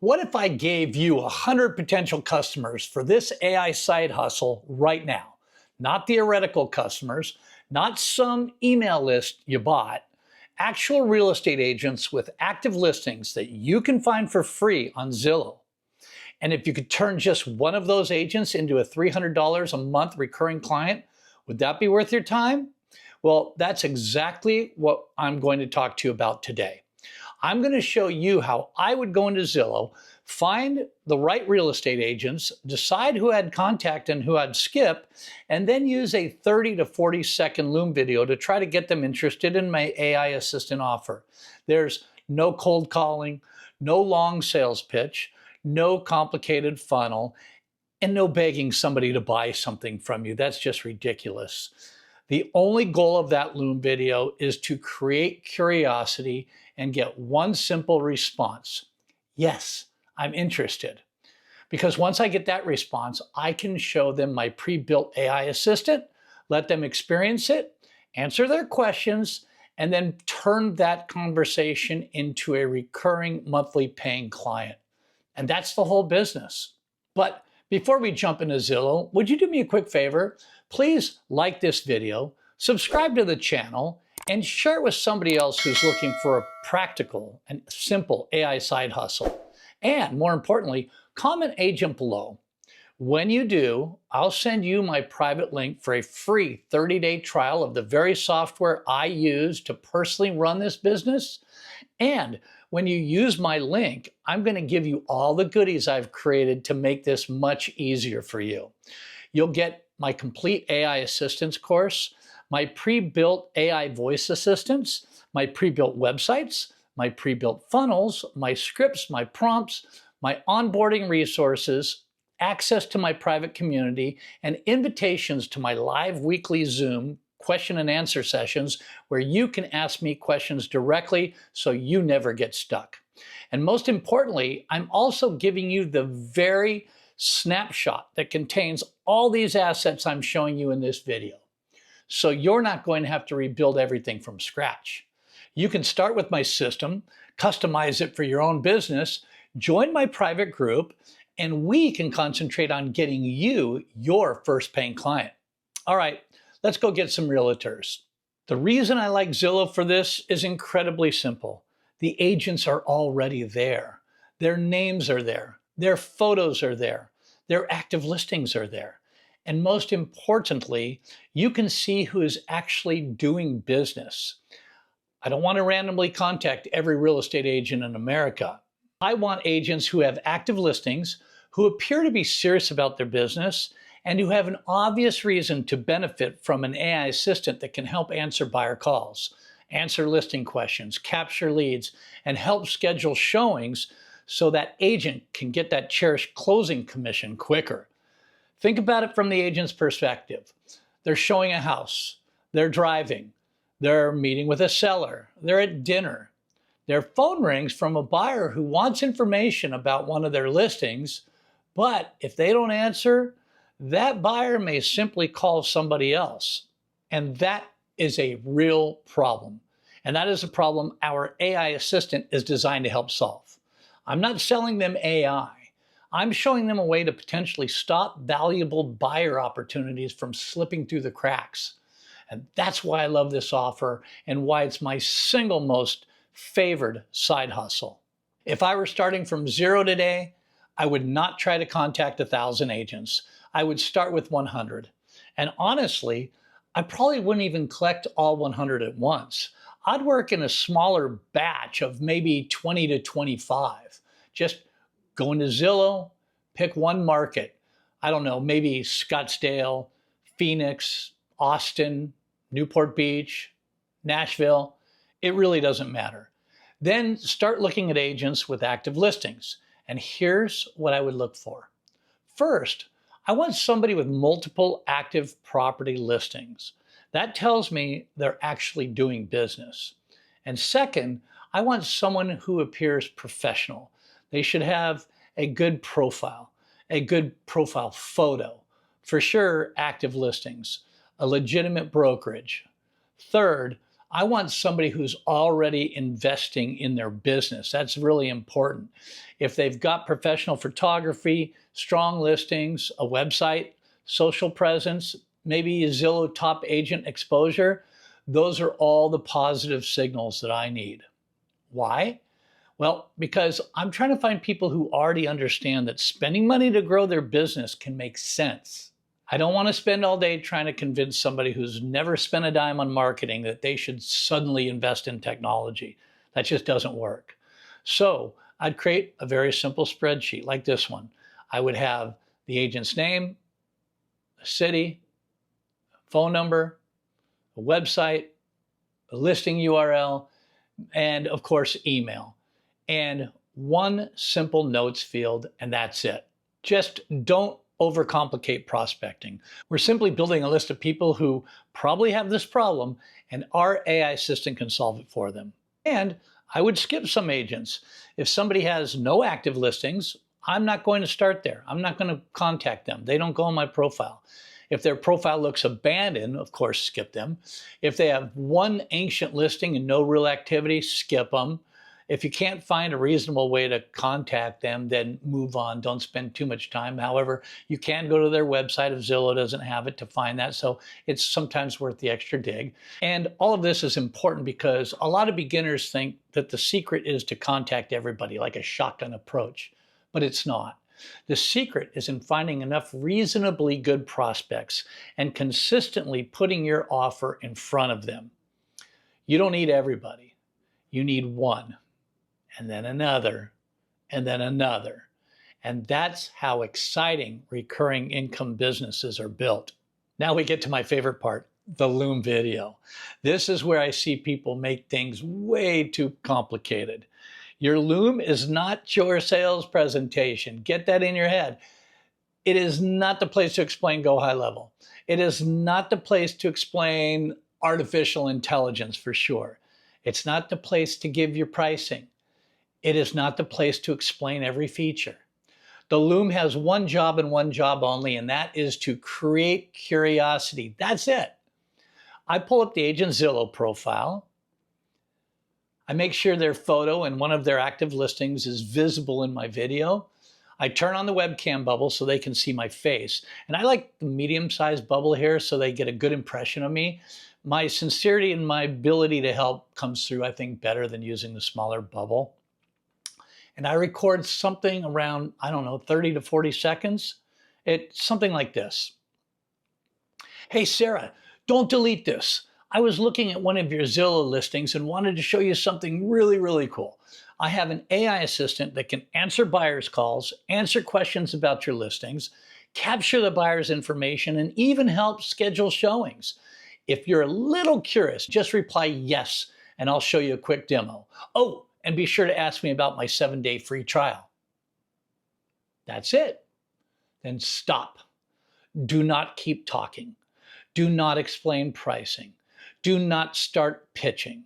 What if I gave you 100 potential customers for this AI side hustle right now? Not theoretical customers, not some email list you bought, actual real estate agents with active listings that you can find for free on Zillow. And if you could turn just one of those agents into a $300 a month recurring client, would that be worth your time? Well, that's exactly what I'm going to talk to you about today. I'm going to show you how I would go into Zillow, find the right real estate agents, decide who I'd contact and who I'd skip, and then use a 30 to 40 second Loom video to try to get them interested in my AI assistant offer. There's no cold calling, no long sales pitch, no complicated funnel, and no begging somebody to buy something from you. That's just ridiculous. The only goal of that Loom video is to create curiosity and get one simple response. Yes, I'm interested. Because once I get that response, I can show them my pre-built AI assistant, let them experience it, answer their questions, and then turn that conversation into a recurring monthly paying client. And that's the whole business. But before we jump into Zillow, would you do me a quick favor? Please like this video, subscribe to the channel, and share it with somebody else who's looking for a practical and simple AI side hustle. And more importantly, comment agent below. When you do, I'll send you my private link for a free 30-day trial of the very software I use to personally run this business. And when you use my link, I'm going to give you all the goodies I've created to make this much easier for you. You'll get my complete AI assistance course, my pre-built AI voice assistants, my pre-built websites, my pre-built funnels, my scripts, my prompts, my onboarding resources, access to my private community, and invitations to my live weekly Zoom question and answer sessions where you can ask me questions directly so you never get stuck. And most importantly, I'm also giving you the very snapshot that contains all these assets I'm showing you in this video. So you're not going to have to rebuild everything from scratch. You can start with my system, customize it for your own business, join my private group, and we can concentrate on getting you your first paying client. All right, let's go get some realtors. The reason I like Zillow for this is incredibly simple. The agents are already there. Their names are there. Their photos are there. Their active listings are there. And most importantly, you can see who is actually doing business. I don't want to randomly contact every real estate agent in America. I want agents who have active listings, who appear to be serious about their business, and who have an obvious reason to benefit from an AI assistant that can help answer buyer calls, answer listing questions, capture leads, and help schedule showings so that agent can get that cherished closing commission quicker. Think about it from the agent's perspective. They're showing a house, they're driving, they're meeting with a seller, they're at dinner. Their phone rings from a buyer who wants information about one of their listings, but if they don't answer, that buyer may simply call somebody else. And that is a real problem. And that is a problem our AI assistant is designed to help solve. I'm not selling them AI. I'm showing them a way to potentially stop valuable buyer opportunities from slipping through the cracks. And that's why I love this offer and why it's my single most favored side hustle. If I were starting from zero today, I would not try to contact 1,000 agents. I would start with 100. And honestly, I probably wouldn't even collect all 100 at once. I'd work in a smaller batch of maybe 20 to 25. Just go into Zillow, pick one market. I don't know, maybe Scottsdale, Phoenix, Austin, Newport Beach, Nashville. It really doesn't matter. Then start looking at agents with active listings. And here's what I would look for. First, I want somebody with multiple active property listings. That tells me they're actually doing business. And second, I want someone who appears professional. They should have a good profile photo, for sure active listings, a legitimate brokerage. Third, I want somebody who's already investing in their business. That's really important. If they've got professional photography, strong listings, a website, social presence, maybe a Zillow top agent exposure, those are all the positive signals that I need. Why? Well, because I'm trying to find people who already understand that spending money to grow their business can make sense. I don't want to spend all day trying to convince somebody who's never spent a dime on marketing that they should suddenly invest in technology. That just doesn't work. So I'd create a very simple spreadsheet like this one. I would have the agent's name, a city, phone number, a website, a listing URL, and of course, email. And one simple notes field, and that's it. Just don't overcomplicate prospecting. We're simply building a list of people who probably have this problem, and our AI assistant can solve it for them. And I would skip some agents. If somebody has no active listings, I'm not going to start there. I'm not going to contact them. They don't go on my profile. If their profile looks abandoned, of course, skip them. If they have one ancient listing and no real activity, skip them. If you can't find a reasonable way to contact them, then move on. Don't spend too much time. However, you can go to their website if Zillow doesn't have it to find that. So it's sometimes worth the extra dig. And all of this is important because a lot of beginners think that the secret is to contact everybody like a shotgun approach, but it's not. The secret is in finding enough reasonably good prospects and consistently putting your offer in front of them. You don't need everybody. You need one, and then another, and then another. And that's how exciting recurring income businesses are built. Now we get to my favorite part, the Loom video. This is where I see people make things way too complicated. Your Loom is not your sales presentation. Get that in your head. It is not the place to explain Go High Level. It is not the place to explain artificial intelligence for sure. It's not the place to give your pricing. It is not the place to explain every feature. The Loom has one job and one job only, and that is to create curiosity. That's it. I pull up the agent Zillow profile. I make sure their photo and one of their active listings is visible in my video. I turn on the webcam bubble so they can see my face. And I like the medium-sized bubble here so they get a good impression of me. My sincerity and my ability to help comes through, I think, better than using the smaller bubble. And I record something around, 30 to 40 seconds. It's something like this. Hey, Sarah, don't delete this. I was looking at one of your Zillow listings and wanted to show you something really, really cool. I have an AI assistant that can answer buyers' calls, answer questions about your listings, capture the buyer's information, and even help schedule showings. If you're a little curious, just reply yes, and I'll show you a quick demo. Oh, and be sure to ask me about my 7-day free trial. That's it. Then stop. Do not keep talking. Do not explain pricing. Do not start pitching.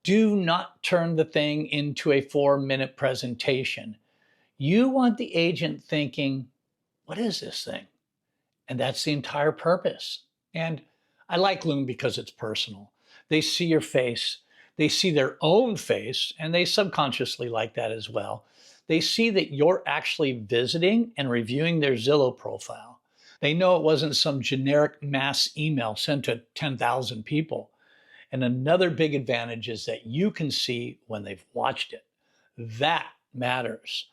Do not turn the thing into a 4-minute presentation. You want the agent thinking, what is this thing? And that's the entire purpose. And I like Loom because it's personal. They see your face, they see their own face, and they subconsciously like that as well. They see that you're actually visiting and reviewing their Zillow profile. They know it wasn't some generic mass email sent to 10,000 people. And another big advantage is that you can see when they've watched it. That matters.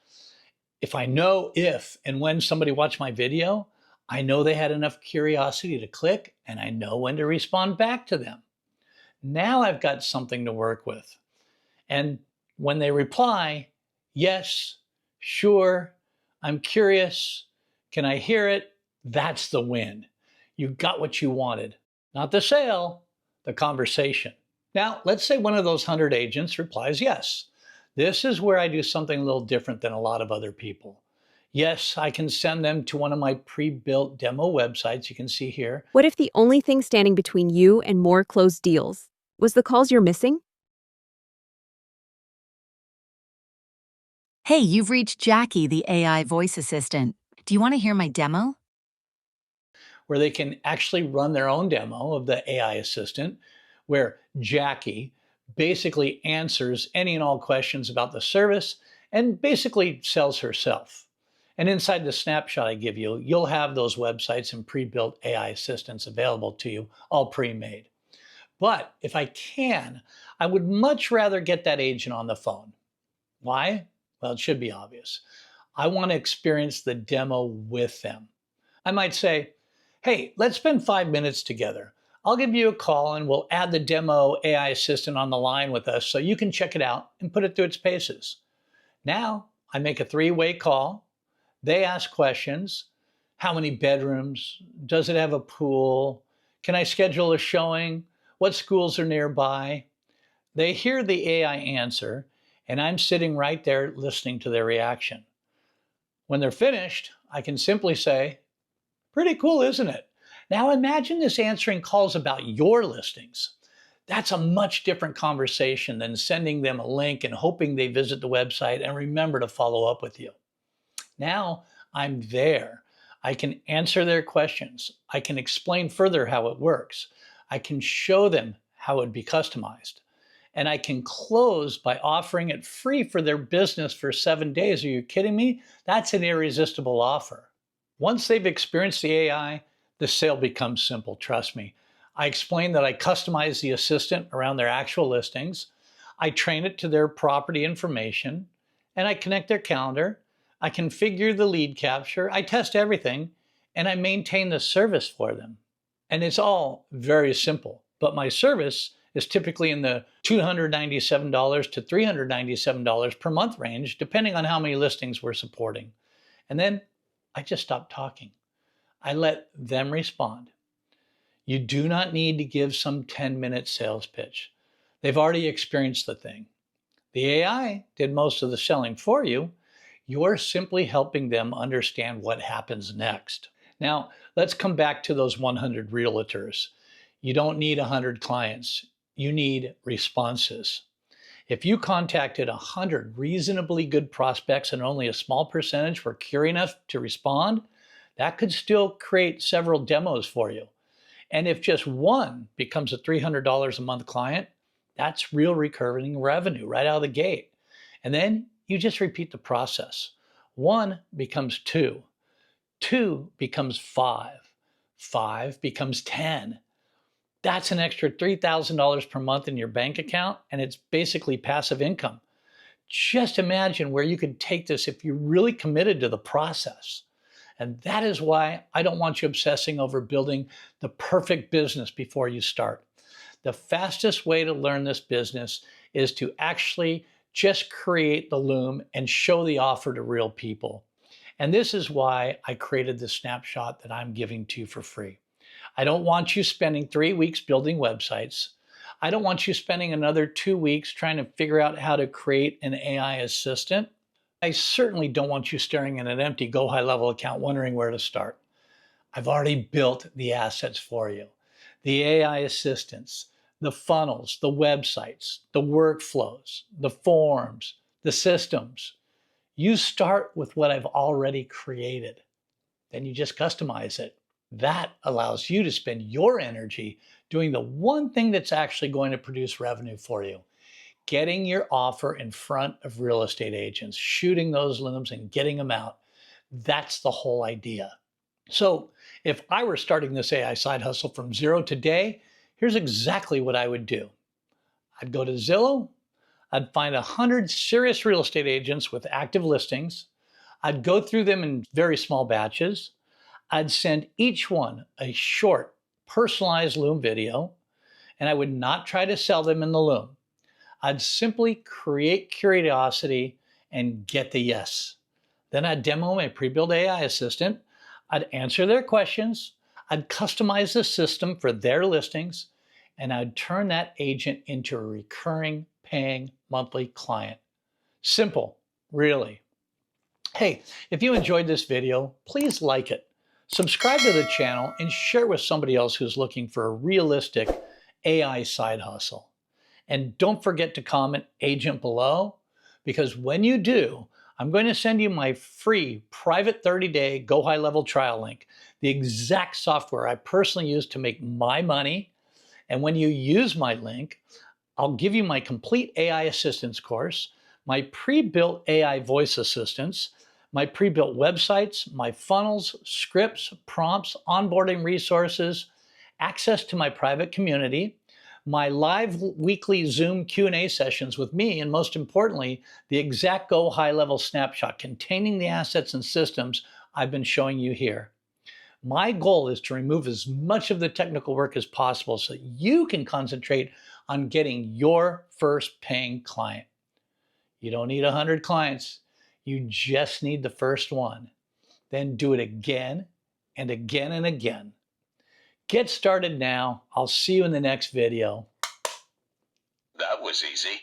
If I know if and when somebody watched my video, I know they had enough curiosity to click, and I know when to respond back to them. Now I've got something to work with. And when they reply, yes, sure, I'm curious, can I hear it? That's the win. You got what you wanted. Not the sale, the conversation. Now, let's say one of those 100 agents replies yes. This is where I do something a little different than a lot of other people. Yes, I can send them to one of my pre-built demo websites you can see here. What if the only thing standing between you and more closed deals was the calls you're missing? Hey, you've reached Jackie, the AI voice assistant. Do you want to hear my demo? Where they can actually run their own demo of the AI assistant where Jackie basically answers any and all questions about the service and basically sells herself. And inside the snapshot I give you, you'll have those websites and pre-built AI assistants available to you, all pre-made. But if I can, I would much rather get that agent on the phone. Why? Well, it should be obvious. I want to experience the demo with them. I might say, hey, let's spend 5 minutes together. I'll give you a call and we'll add the demo AI assistant on the line with us so you can check it out and put it through its paces. Now I make a three-way call. They ask questions. How many bedrooms? Does it have a pool? Can I schedule a showing? What schools are nearby? They hear the AI answer, and I'm sitting right there listening to their reaction. When they're finished, I can simply say, pretty cool, isn't it? Now imagine this answering calls about your listings. That's a much different conversation than sending them a link and hoping they visit the website and remember to follow up with you. Now I'm there. I can answer their questions. I can explain further how it works. I can show them how it would be customized. And I can close by offering it free for their business for 7 days. Are you kidding me? That's an irresistible offer. Once they've experienced the AI, the sale becomes simple, trust me. I explain that I customize the assistant around their actual listings. I train it to their property information, and I connect their calendar. I configure the lead capture. I test everything, and I maintain the service for them. And it's all very simple, but my service is typically in the $297 to $397 per month range, depending on how many listings we're supporting. And then I just stop talking. I let them respond. You do not need to give some 10-minute sales pitch. They've already experienced the thing. The AI did most of the selling for you. You're simply helping them understand what happens next. Now, let's come back to those 100 realtors. You don't need 100 clients. You need responses. If you contacted 100 reasonably good prospects and only a small percentage were curious enough to respond, that could still create several demos for you. And if just one becomes a $300 a month client, that's real recurring revenue right out of the gate. And then you just repeat the process. One becomes two. Two becomes five. Five becomes 10. That's an extra $3,000 per month in your bank account, and it's basically passive income. Just imagine where you could take this if you're really committed to the process. And that is why I don't want you obsessing over building the perfect business before you start. The fastest way to learn this business is to actually just create the Loom and show the offer to real people. And this is why I created the snapshot that I'm giving to you for free. I don't want you spending 3 weeks building websites. I don't want you spending another 2 weeks trying to figure out how to create an AI assistant. I certainly don't want you staring at an empty Go High Level account wondering where to start. I've already built the assets for you. The AI assistants, the funnels, the websites, the workflows, the forms, the systems. You start with what I've already created. Then you just customize it. That allows you to spend your energy doing the one thing that's actually going to produce revenue for you. Getting your offer in front of real estate agents, shooting those looms and getting them out. That's the whole idea. So if I were starting this AI side hustle from zero today, here's exactly what I would do. I'd go to Zillow. I'd find 100 serious real estate agents with active listings. I'd go through them in very small batches. I'd send each one a short, personalized Loom video, and I would not try to sell them in the Loom. I'd simply create curiosity and get the yes. Then I'd demo my pre-built AI assistant. I'd answer their questions. I'd customize the system for their listings, and I'd turn that agent into a recurring paying monthly client. Simple, really. Hey, if you enjoyed this video, please like it. Subscribe to the channel and share it with somebody else who's looking for a realistic AI side hustle. And don't forget to comment agent below, because when you do, I'm going to send you my free private 30-day Go High Level trial link, the exact software I personally use to make my money. And when you use my link, I'll give you my complete AI assistance course, my pre-built AI voice assistants, my pre-built websites, my funnels, scripts, prompts, onboarding resources, access to my private community, my live weekly Zoom Q&A sessions with me, and most importantly, the exact Go high-level snapshot containing the assets and systems I've been showing you here. My goal is to remove as much of the technical work as possible so you can concentrate on getting your first paying client. You don't need 100 clients. You just need the first one. Then do it again and again and again. Get started now. I'll see you in the next video. That was easy.